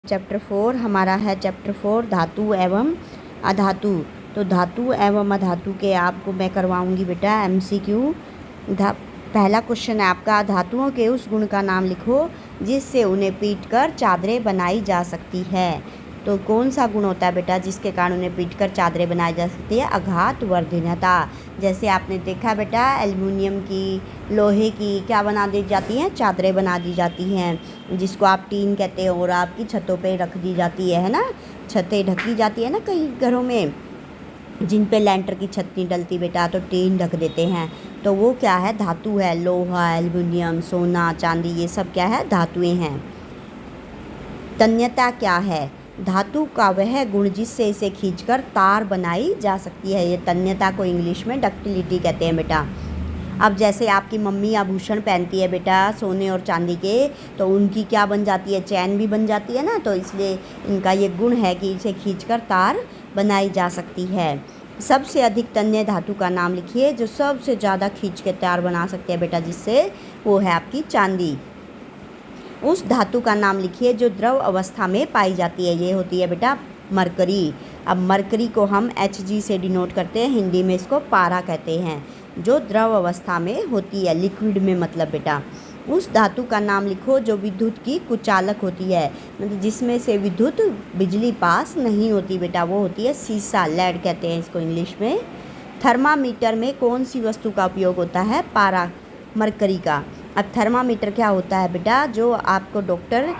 Chapter 4 हमारा है chapter 4 धातु एवं अधातु। तो धातु एवं अधातु के आपको मैं करवाऊंगी बेटा MCQ। पहला क्वेश्चन है आपका, धातुओं के उस गुण का नाम लिखो जिससे उन्हें पीटकर चादरें बनाई जा सकती है। तो कौन सा गुण होता है बेटा जिसके कारण उन्हें पीटकर चादरें बनाई जा सकती है? आघात वर्धनीयता। जैसे आपने देखा बेटा एल्युमिनियम की, लोहे की क्या बना दी जाती हैं? चादरें बना दी जाती हैं, जिसको आप टीन कहते हैं और आपकी छतों पे रख दी जाती है ना। छतें ढकी जाती है ना कई घरों में, जिन पे लेंटर की छत नहीं डलती बेटा, तो टीन ढक देते हैं। तो वो क्या है? धातु है। लोहा, एल्युमिनियम, सोना, चांदी, ये सब क्या है? धातुएं हैं। तन्यता क्या है? धातु का वह गुण जिससे इसे खींचकर तार बनाई जा सकती है। ये तन्यता को इंग्लिश में डक्टिलिटी कहते हैं बेटा। अब जैसे आपकी मम्मी आभूषण पहनती है बेटा सोने और चांदी के, तो उनकी क्या बन जाती है? चैन भी बन जाती है ना। तो इसलिए इनका ये गुण है कि इसे खींचकर तार बनाई जा सकती है। सबसे अधिक तन्य धातु का नाम लिखिए जो सबसे ज़्यादा खींच के तार बना सकती है बेटा, जिससे वो है आपकी चांदी। उस धातु का नाम लिखिए जो द्रव अवस्था में पाई जाती है। ये होती है बेटा मरकरी। अब मरकरी को हम Hg से डिनोट करते हैं, हिंदी में इसको पारा कहते हैं, जो द्रव अवस्था में होती है, लिक्विड में मतलब बेटा। उस धातु का नाम लिखो जो विद्युत की कुचालक होती है, मतलब जिसमें से विद्युत बिजली पास नहीं होती बेटा, वो होती है सीसा, लेड कहते हैं इसको इंग्लिश में। थर्मामीटर में कौन सी वस्तु का उपयोग होता है? पारा, मरकरी का। अब थर्मामीटर क्या होता है बेटा? जो आपको डॉक्टर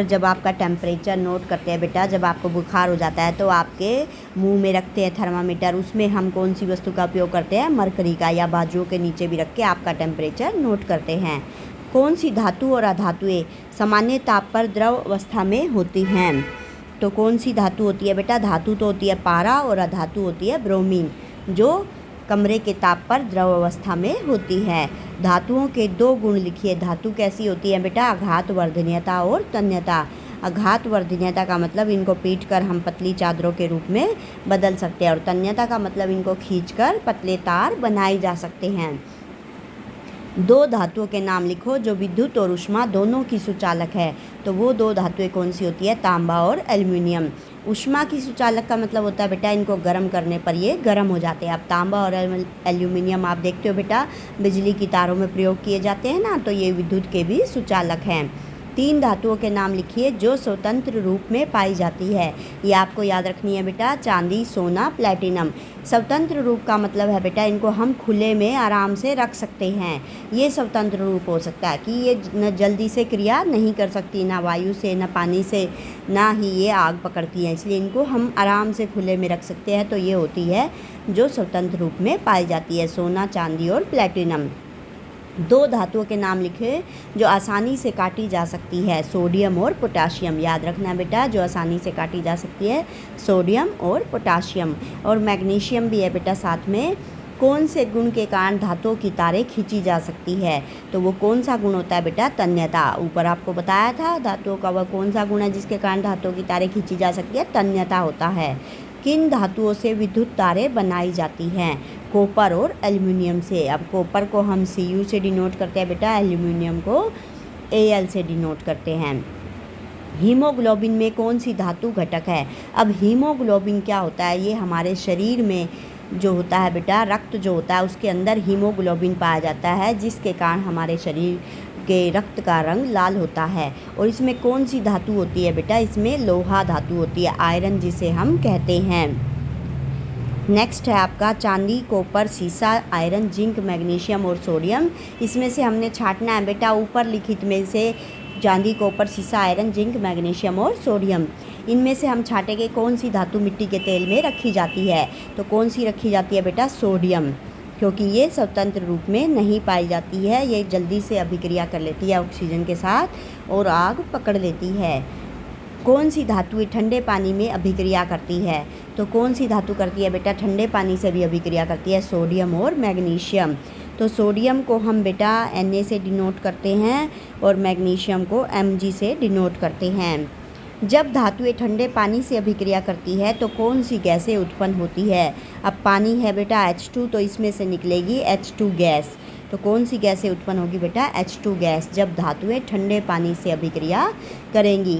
जब आपका टेम्परेचर नोट करते हैं बेटा, जब आपको बुखार हो जाता है तो आपके मुंह में रखते हैं थर्मामीटर। उसमें हम कौन सी वस्तु का उपयोग करते हैं? मरकरी का, या बाजुओं के नीचे भी रख के आपका टेम्परेचर नोट करते हैं। कौन सी धातु और अधातुएं सामान्य ताप पर द्रव अवस्था में होती हैं? तो कौन सी धातु होती है बेटा? धातु तो होती है पारा और अधातु होती है ब्रोमीन, जो कमरे के ताप पर द्रव अवस्था में होती है। धातुओं के दो गुण लिखिए। धातु कैसी होती है बेटा? आघात वर्धनीयता और तन्यता। आघात वर्धनीयता का मतलब इनको पीटकर हम पतली चादरों के रूप में बदल सकते हैं, और तन्यता का मतलब इनको खींचकर पतले तार बनाए जा सकते हैं। दो धातुओं के नाम लिखो जो विद्युत और ऊष्मा दोनों की सुचालक है। तो वो दो धातुएं कौन सी होती है? तांबा और एल्युमिनियम। ऊष्मा की सुचालक का मतलब होता है बेटा इनको गर्म करने पर ये गर्म हो जाते हैं। अब तांबा और एल्युमिनियम आप देखते हो बेटा बिजली की तारों में प्रयोग किए जाते हैं ना, तो ये विद्युत के भी सुचालक हैं। तीन धातुओं के नाम लिखिए जो स्वतंत्र रूप में पाई जाती है। ये आपको याद रखनी है बेटा, चांदी, सोना, प्लैटिनम। स्वतंत्र रूप का मतलब है बेटा इनको हम खुले में आराम से रख सकते हैं। ये स्वतंत्र रूप हो सकता है कि ये न जल्दी से क्रिया नहीं कर सकती, ना वायु से, ना पानी से, ना ही ये आग पकड़ती है, इसलिए इनको हम आराम से खुले में रख सकते हैं। तो ये होती है जो स्वतंत्र रूप में पाई जाती है, सोना, चांदी और प्लैटिनम। दो धातुओं के नाम लिखे जो आसानी से काटी जा सकती है। सोडियम और पोटाशियम। याद रखना बेटा, जो आसानी से काटी जा सकती है सोडियम और पोटाशियम। और मैग्नीशियम भी है बेटा साथ में। कौन से गुण के कारण धातुओं की तारें खींची जा सकती है? तो वो कौन सा गुण होता है बेटा? तन्यता। ऊपर आपको बताया था धातुओं का वह कौन सा गुण है जिसके कारण धातुओं की तारें खींची जा सकती है? तन्यता होता है। किन धातुओं से विद्युत तारें बनाई जाती हैं? कॉपर और एल्युमिनियम से। अब कॉपर को हम Cu से डिनोट करते हैं बेटा, एल्युमिनियम को Al से डिनोट करते हैं। हीमोग्लोबिन में कौन सी धातु घटक है? अब हीमोग्लोबिन क्या होता है? ये हमारे शरीर में जो होता है बेटा, रक्त जो होता है उसके अंदर हीमोग्लोबिन पाया जाता है, जिसके कारण हमारे शरीर के रक्त का रंग लाल होता है। और इसमें कौन सी धातु होती है बेटा? इसमें लोहा धातु होती है, आयरन जिसे हम कहते हैं। नेक्स्ट है आपका चांदी, कॉपर, सीसा, आयरन, जिंक, मैग्नीशियम और सोडियम। इसमें से हमने छांटना है बेटा ऊपर लिखित में से चांदी, कॉपर, सीसा, आयरन, जिंक, मैग्नीशियम और सोडियम। इनमें से हम छांटेंगे कौन सी धातु मिट्टी के तेल में रखी जाती है? तो कौन सी रखी जाती है बेटा? सोडियम, क्योंकि ये स्वतंत्र रूप में नहीं पाई जाती है। ये जल्दी से अभिक्रिया कर लेती है ऑक्सीजन के साथ और आग पकड़ लेती है। कौन सी धातु ठंडे पानी में अभिक्रिया करती है? तो कौन सी धातु करती है बेटा? ठंडे पानी से भी अभिक्रिया करती है, सोडियम और मैग्नीशियम। तो सोडियम को हम बेटा Na से डिनोट करते हैं और मैग्नीशियम को Mg से डिनोट करते हैं। जब धातुएं ठंडे पानी से अभिक्रिया करती है तो कौन सी गैसें उत्पन्न होती है? अब पानी है बेटा H2, तो इसमें से निकलेगी H2 गैस। तो कौन सी गैसें उत्पन्न होगी बेटा? H2 गैस, जब धातुएं ठंडे पानी से अभिक्रिया करेंगी।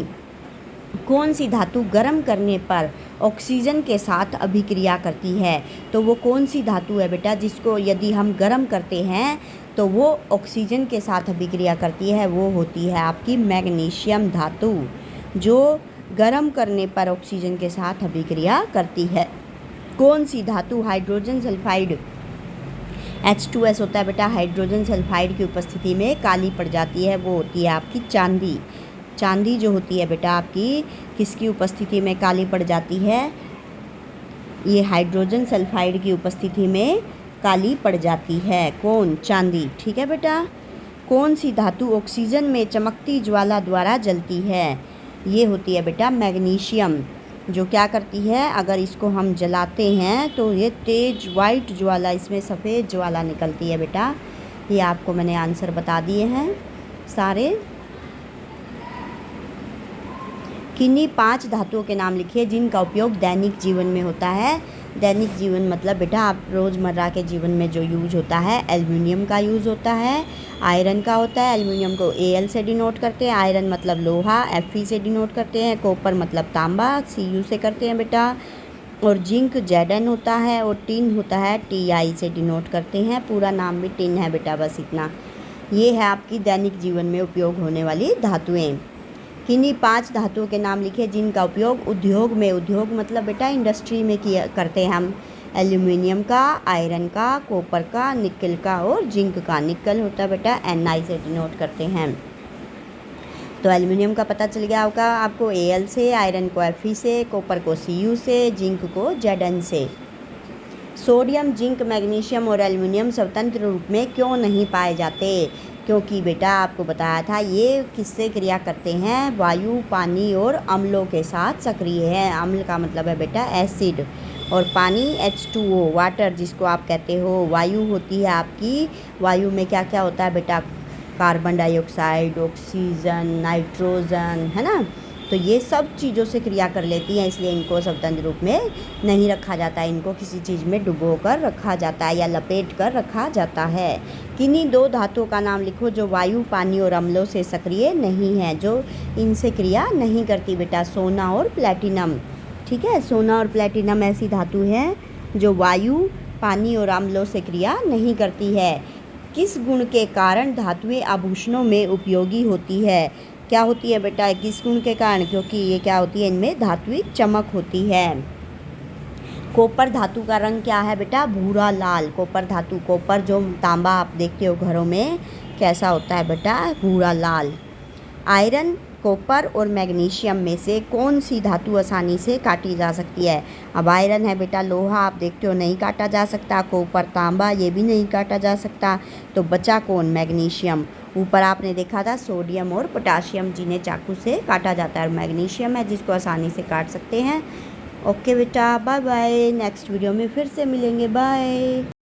कौन सी धातु गर्म करने पर ऑक्सीजन के साथ अभिक्रिया करती है? तो वो कौन सी धातु है बेटा जिसको यदि हम गर्म करते हैं तो वो ऑक्सीजन के साथ अभिक्रिया करती है? वो होती है आपकी मैग्नीशियम धातु, जो गर्म करने पर ऑक्सीजन के साथ अभिक्रिया करती है। कौन सी धातु हाइड्रोजन सल्फाइड H2S होता है बेटा, हाइड्रोजन सल्फाइड की उपस्थिति में काली पड़ जाती है? वो होती है आपकी चांदी। चांदी जो होती है बेटा आपकी किसकी उपस्थिति में काली पड़ जाती है? ये हाइड्रोजन सल्फाइड की उपस्थिति में काली पड़ जाती है। कौन? चांदी। ठीक है बेटा। कौन सी धातु ऑक्सीजन में चमकती ज्वाला द्वारा जलती है? ये होती है बेटा मैग्नीशियम, जो क्या करती है, अगर इसको हम जलाते हैं तो ये तेज वाइट ज्वाला, इसमें सफ़ेद ज्वाला निकलती है बेटा। ये आपको मैंने आंसर बता दिए हैं सारे। किन्हीं 5 धातुओं के नाम लिखिए जिनका उपयोग दैनिक जीवन में होता है। दैनिक जीवन मतलब बेटा आप रोज़मर्रा के जीवन में जो यूज होता है, एल्युमिनियम का यूज़ होता है, आयरन का होता है। एल्युमिनियम को Al से डिनोट करते हैं, आयरन मतलब लोहा Fe से डिनोट करते हैं, कॉपर मतलब तांबा Cu से करते हैं बेटा, और जिंक Zn होता है, और टिन होता है Ti से डिनोट करते हैं। पूरा नाम भी टिन है बेटा, बस इतना। ये है आपकी दैनिक जीवन में उपयोग होने वाली धातुएँ। किन्हीं 5 धातुओं के नाम लिखे जिनका उपयोग उद्योग में, उद्योग मतलब बेटा इंडस्ट्री में किया करते हैं हम, एल्युमिनियम का, आयरन का, कॉपर का, निकल का और जिंक का। निकल होता है बेटा Ni से डिनोट करते हैं। तो एल्युमिनियम का पता चल गया होगा आपको Al से, आयरन को Fe से, कॉपर को Cu से, जिंक को Zn से। सोडियम, जिंक, मैग्नीशियम और एल्युमिनियम स्वतंत्र रूप में क्यों नहीं पाए जाते? क्योंकि बेटा आपको बताया था ये किससे क्रिया करते हैं? वायु, पानी और अम्लों के साथ सक्रिय है। अम्ल का मतलब है बेटा एसिड, और पानी H2O वाटर जिसको आप कहते हो। वायु होती है आपकी, वायु में क्या क्या होता है बेटा? कार्बन डाइऑक्साइड, ऑक्सीजन, नाइट्रोजन, है ना। तो ये सब चीज़ों से क्रिया कर लेती हैं, इसलिए इनको स्वतंत्र रूप में नहीं रखा जाता है। इनको किसी चीज़ में डुबो कर रखा जाता है या लपेट कर रखा जाता है। किन्हीं 2 धातुओं का नाम लिखो जो वायु, पानी और अम्लों से सक्रिय नहीं है, जो इनसे क्रिया नहीं करती बेटा। सोना और प्लैटिनम। ठीक है, सोना और प्लैटिनम ऐसी धातु है जो वायु, पानी और अम्लों से क्रिया नहीं करती है। किस गुण के कारण धातुएं आभूषणों में उपयोगी होती है? क्या होती है बेटा? किस गुण के कारण? क्योंकि ये क्या होती है, इनमें धात्विक चमक होती है। कॉपर धातु का रंग क्या है बेटा? भूरा लाल। कॉपर धातु, कॉपर जो तांबा आप देखते हो घरों में, कैसा होता है बेटा? भूरा लाल। आयरन, कॉपर और मैग्नीशियम में से कौन सी धातु आसानी से काटी जा सकती है? अब आयरन है बेटा, लोहा आप देखते हो नहीं काटा जा सकता, कॉपर, तांबा ये भी नहीं काटा जा सकता, तो बचा कौन? मैग्नीशियम। ऊपर आपने देखा था सोडियम और पोटाशियम जिन्हें चाकू से काटा जाता है, और मैग्नीशियम है जिसको आसानी से काट सकते हैं। ओके बेटा, बाय बाय। नेक्स्ट वीडियो में फिर से मिलेंगे, बाय।